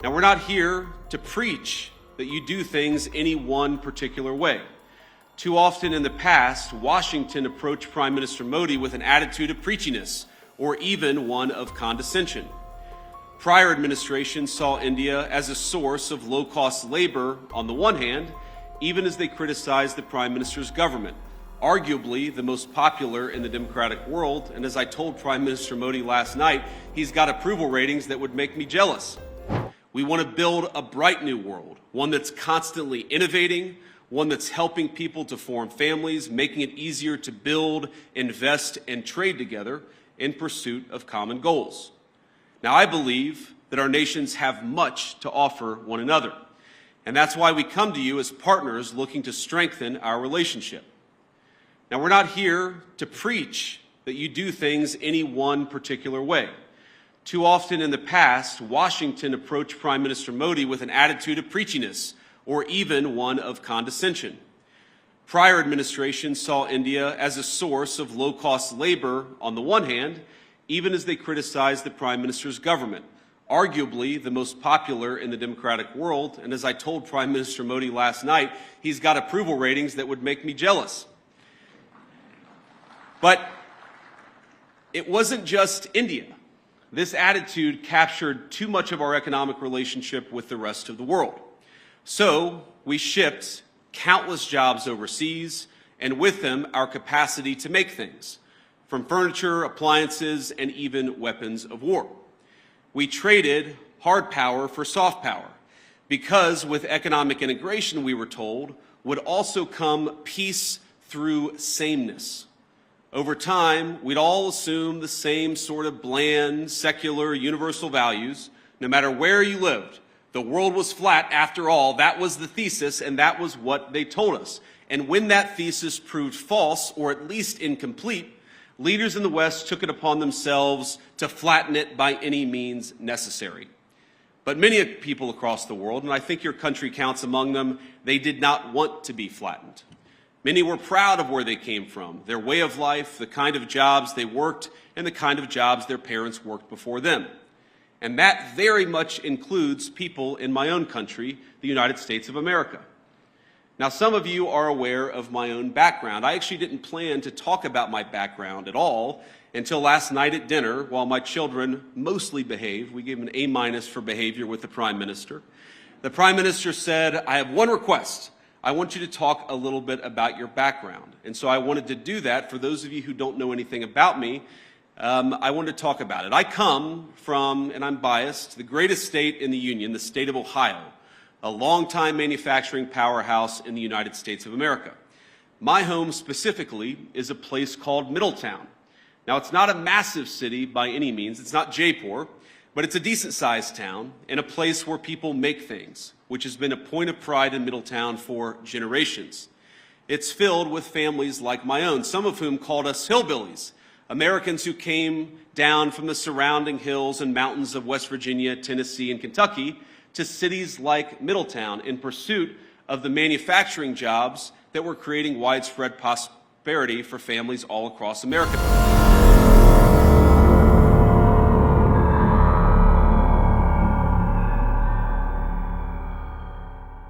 Now, we're not here to preach that you do things any one particular way. Too often in the past, Washington approached Prime Minister Modi with an attitude of preachiness or even one of condescension. Prior administrations saw India as a source of low-cost labor on the one hand, even as they criticized the Prime Minister's government, arguably the most popular in the democratic world. And as I told Prime Minister Modi last night, he's got approval ratings that would make me jealous. We want to build a bright new world, one that's constantly innovating, one that's helping people to form families, making it easier to build, invest, and trade together in pursuit of common goals. Now, I believe that our nations have much to offer one another, and that's why we come to you as partners looking to strengthen our relationship. Now, we're not here to preach that you do things any one particular way. Too often in the past, Washington approached Prime Minister Modi with an attitude of preachiness or even one of condescension. Prior administrations saw India as a source of low-cost labor on the one hand, even as they criticized the Prime Minister's government, arguably the most popular in the democratic world. And as I told Prime Minister Modi last night, he's got approval ratings that would make me jealous. But it wasn't just India. This attitude captured too much of our economic relationship with the rest of the world. So we shipped countless jobs overseas, and with them our capacity to make things, from furniture, appliances, and even weapons of war. We traded hard power for soft power, because with economic integration, we were told, would also come peace through sameness. Over time, we'd all assume the same sort of bland, secular, universal values, no matter where you lived. The world was flat after all. That was the thesis, and that was what they told us. And when that thesis proved false, or at least incomplete, leaders in the West took it upon themselves to flatten it by any means necessary. But many people across the world, and I think your country counts among them, they did not want to be flattened. Many were proud of where they came from, their way of life, the kind of jobs they worked, and the kind of jobs their parents worked before them. And that very much includes people in my own country, the United States of America. Now, some of you are aware of my own background. I actually didn't plan to talk about my background at all until last night at dinner, while my children mostly behaved. We gave them an A- for behavior with the Prime Minister. The Prime Minister said, "I have one request. I want you to talk a little bit about your background." And so I wanted to do that. For those of you who don't know anything about me, I wanted to talk about it. I come from, and I'm biased, the greatest state in the Union, the state of Ohio, a longtime manufacturing powerhouse in the United States of America. My home specifically is a place called Middletown. Now, it's not a massive city by any means. It's not Jaipur, but it's a decent-sized town and a place where people make things, which has been a point of pride in Middletown for generations. It's filled with families like my own, some of whom called us hillbillies, Americans who came down from the surrounding hills and mountains of West Virginia, Tennessee, and Kentucky to cities like Middletown in pursuit of the manufacturing jobs that were creating widespread prosperity for families all across America.